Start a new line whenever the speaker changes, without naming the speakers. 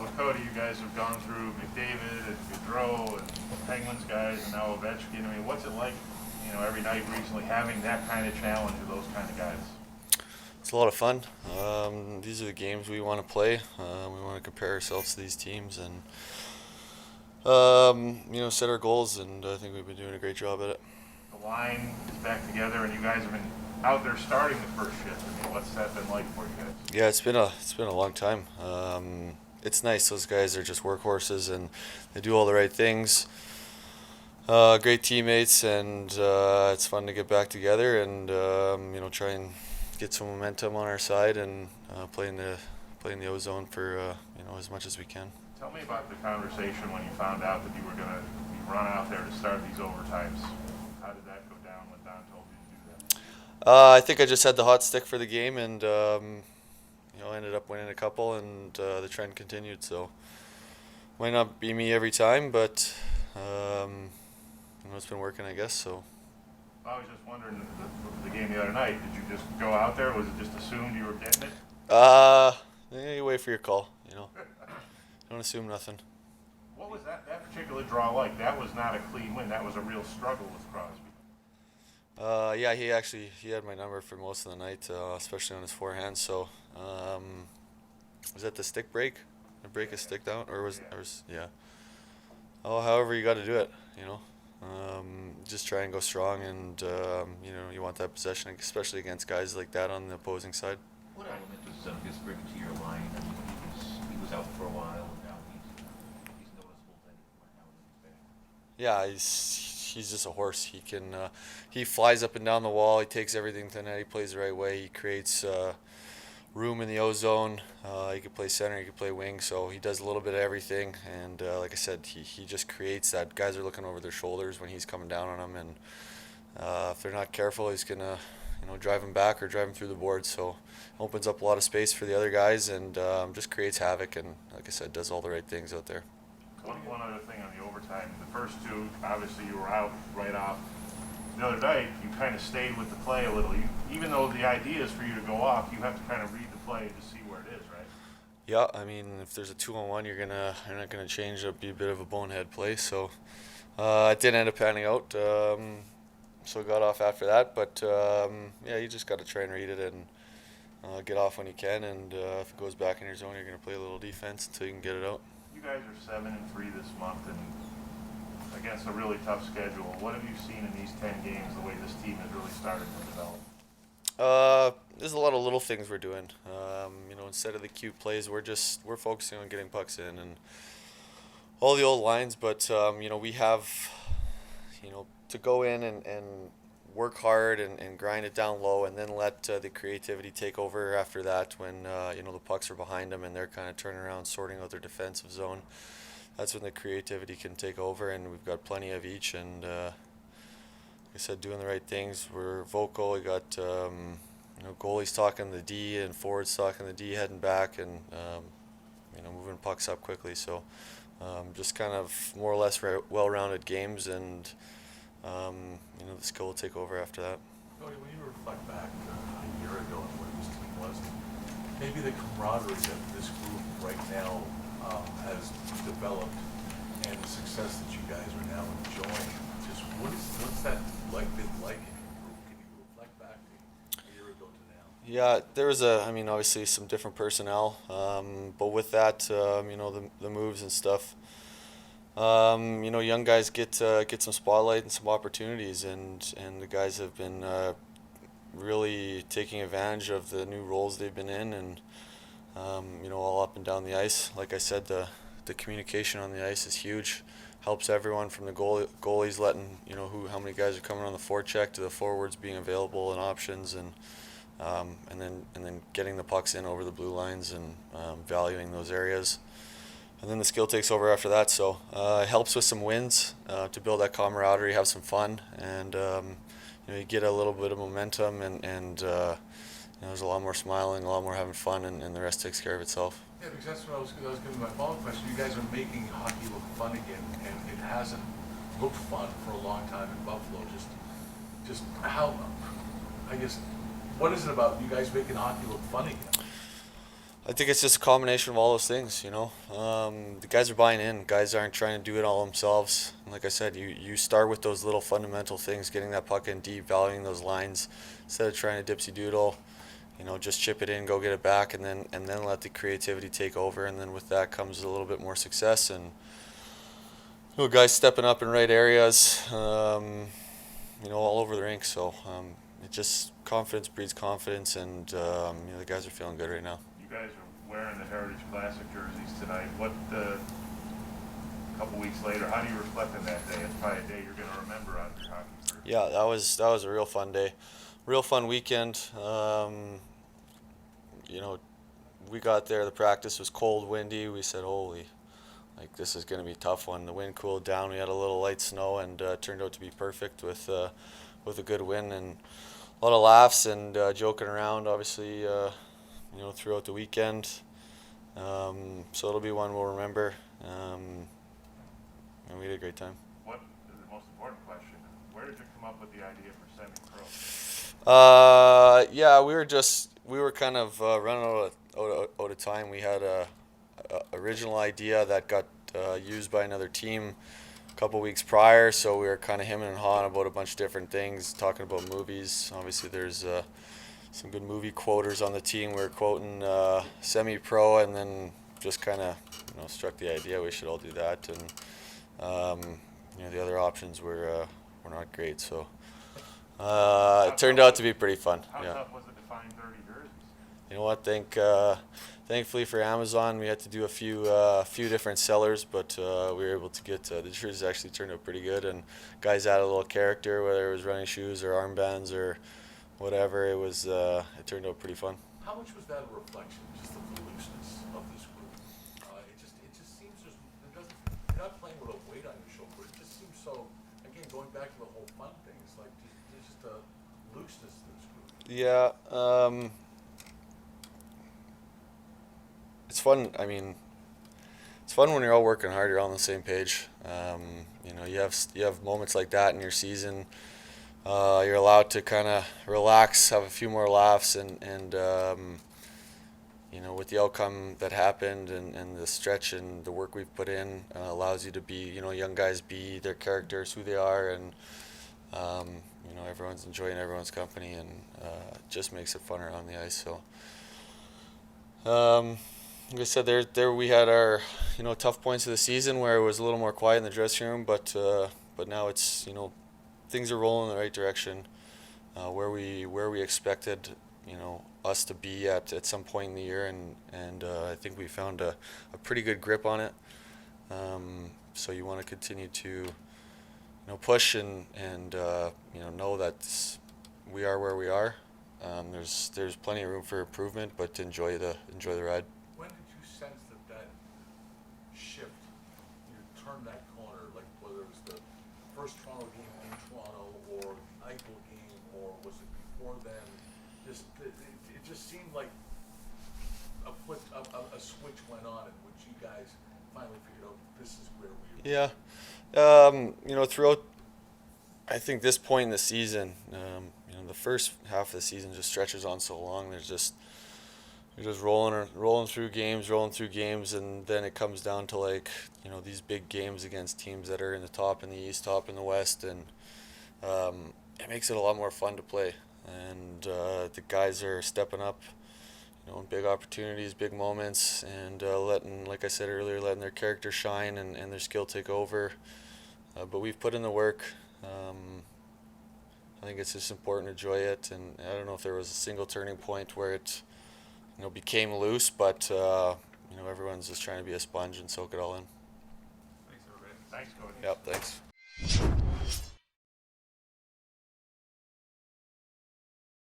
Well, Cody, you guys have gone through McDavid and Gaudreau and Penguins guys and now Ovechkin. I mean, what's it like, every night recently having that kind of challenge with those kind of guys?
It's a lot of fun. These are the games we want to play. We want to compare ourselves to these teams and set our goals. And I think we've been doing a great job at it.
The line is back together, and you guys have been out there starting the first shift. I mean, what's that been like for you guys?
Yeah, it's been a long time. It's nice. Those guys are just workhorses, and they do all the right things. Great teammates, and it's fun to get back together and try and get some momentum on our side and play in the ozone for as much as we can.
Tell me about the conversation when you found out that you were going to be run out there to start these overtimes. How did that go down when Don told you to do that?
I think I just had the hot stick for the game, and ended up winning a couple, and the trend continued. So might not be me every time, but it's been working, I guess. So.
I was just wondering, the game the other night, did you just go out there? Was it just assumed you were getting it?
You wait for your call. Don't assume nothing.
What was that particular draw like? That was not a clean win. That was a real struggle with Crosby.
Yeah, he had my number for most of the night, especially on his forehand. So, was that the stick break? The break a stick down, or was yeah. Oh, however you got to do it, just try and go strong, and you want that possession, especially against guys like that on the opposing side.
What element does his break to your line? I mean, he was out for a while, and now he's noticeable that now he's back.
Yeah, he's just a horse. He flies up and down the wall. He takes everything to the net. He plays the right way. He creates room in the ozone. He could play center. He could play wing. So he does a little bit of everything. And like I said, he just creates that. Guys are looking over their shoulders when he's coming down on them. And if they're not careful, he's gonna drive them back or drive them through the boards. So opens up a lot of space for the other guys and just creates havoc. And like I said, does all the right things out there.
One other thing on the overtime. The first two, obviously, you were out right off. The other night, you kind of stayed with the play a little. Even though the idea is for you to go off, you have to kind of read the play to see where it is, right?
Yeah, I mean, if there's a 2-on-1, you're not gonna change. It'll be a bit of a bonehead play. So it didn't end up panning out. So got off after that. But yeah, you just got to try and read it and get off when you can. And if it goes back in your zone, you're gonna play a little defense until you can get it out.
You guys are 7-3 this month, and against a really tough schedule. What have you seen in these 10 games? The way this team has really started to develop.
There's a lot of little things we're doing. Instead of the cute plays, we're focusing on getting pucks in and all the old lines. But we have to go in and work hard and grind it down low, and then let the creativity take over after that when the pucks are behind them and they're kind of turning around, sorting out their defensive zone. That's when the creativity can take over, and we've got plenty of each. And like I said, doing the right things. We're vocal. We got goalies talking the D and forwards talking the D, heading back and moving pucks up quickly. So just kind of more or less well-rounded games, and the skill will take over after that.
Cody, when you reflect back a year ago and what this team was, maybe the camaraderie that this group right now has developed and the success that you guys are now enjoying, just what's that been like in your group? Can you reflect back a year ago to now?
Yeah, there was obviously some different personnel, but with that, the moves and stuff, young guys get some spotlight and some opportunities, and the guys have been really taking advantage of the new roles they've been in, and all up and down the ice. Like I said, the communication on the ice is huge. Helps everyone from the goalies letting how many guys are coming on the forecheck to the forwards being available and options, and then getting the pucks in over the blue lines and valuing those areas. And then the skill takes over after that. So it helps with some wins to build that camaraderie, have some fun, and you get a little bit of momentum, and there's a lot more smiling, a lot more having fun, and the rest takes care of itself.
Yeah, because that's what I was going to my follow-up question. You guys are making hockey look fun again, and it hasn't looked fun for a long time in Buffalo. Just how, I guess, what is it about you guys making hockey look fun again?
I think it's just a combination of all those things, The guys are buying in. Guys aren't trying to do it all themselves. And like I said, you start with those little fundamental things, getting that puck in deep, valuing those lines, instead of trying to dipsy doodle. Just chip it in, go get it back, and then let the creativity take over. And then with that comes a little bit more success and guys stepping up in right areas, all over the rink. So it just confidence breeds confidence, and the guys are feeling good right now.
You guys are wearing the Heritage Classic jerseys tonight. What a couple weeks later, how do you reflect on that day? It's probably a day you're going to remember on your hockey career.
Yeah, that was a real fun day, real fun weekend. We got there. The practice was cold, windy. We said, "Holy, this is going to be a tough one." The wind cooled down. We had a little light snow, and turned out to be perfect with a good wind and a lot of laughs and joking around. Obviously, throughout the weekend. So it'll be one we'll remember. And we had a great time.
What is the most important question? Where did you come up with the idea for semi-pro?
Yeah, we were kind of running out of time. We had a original idea that got used by another team a couple weeks prior, so we were kind of hemming and hawing about a bunch of different things, talking about movies. Obviously, there's some good movie quoters on the team. We were quoting semi-pro, and then just kind of struck the idea we should all do that. And the other options were not great, so it turned out to be pretty fun.
How
Yeah.
tough was it to find 30 jerseys?
You know what? Thankfully for Amazon, we had to do a few different sellers, but we were able to get the jerseys. Actually turned out pretty good, and guys added a little character, whether it was running shoes or armbands or whatever. It turned out pretty fun.
How much was that a reflection, just of the looseness of this group? It just seems you're not playing with a weight on your shoulder. It just seems so, again, going back to the whole fun thing, it's like there's just a looseness to this group.
Yeah, it's fun. I mean, it's fun when you're all working hard. You're all on the same page. You have moments like that in your season. You're allowed to kind of relax, have a few more laughs, and with the outcome that happened and the stretch and the work we've put in, allows you to be, young guys be their characters, who they are, and everyone's enjoying everyone's company, and it just makes it fun around the ice. So, like I said, there we had our tough points of the season where it was a little more quiet in the dressing room, but now it's things are rolling in the right direction, where we expected us to be at some point in the year, and I think we found a pretty good grip on it. So you want to continue to push and know that we are where we are. There's plenty of room for improvement, but enjoy the ride.
When did you sense that shift, you turned that corner, like whether it was the first Toronto game in Toronto or Eichel game, or was it before then? It just seemed like a switch went on in which you guys finally figured out this is where we are.
Yeah. Throughout, I think this point in the season, the first half of the season just stretches on so long. You're just rolling through games, and then it comes down to these big games against teams that are in the top in the East, top in the West, and it makes it a lot more fun to play. And the guys are stepping up, in big opportunities, big moments, and like I said earlier, letting their character shine and their skill take over. But we've put in the work. I think it's just important to enjoy it, and I don't know if there was a single turning point where it became loose, but everyone's just trying to be a sponge and soak it all in.
Thanks, everybody. Thanks, Cody.
Yep, thanks.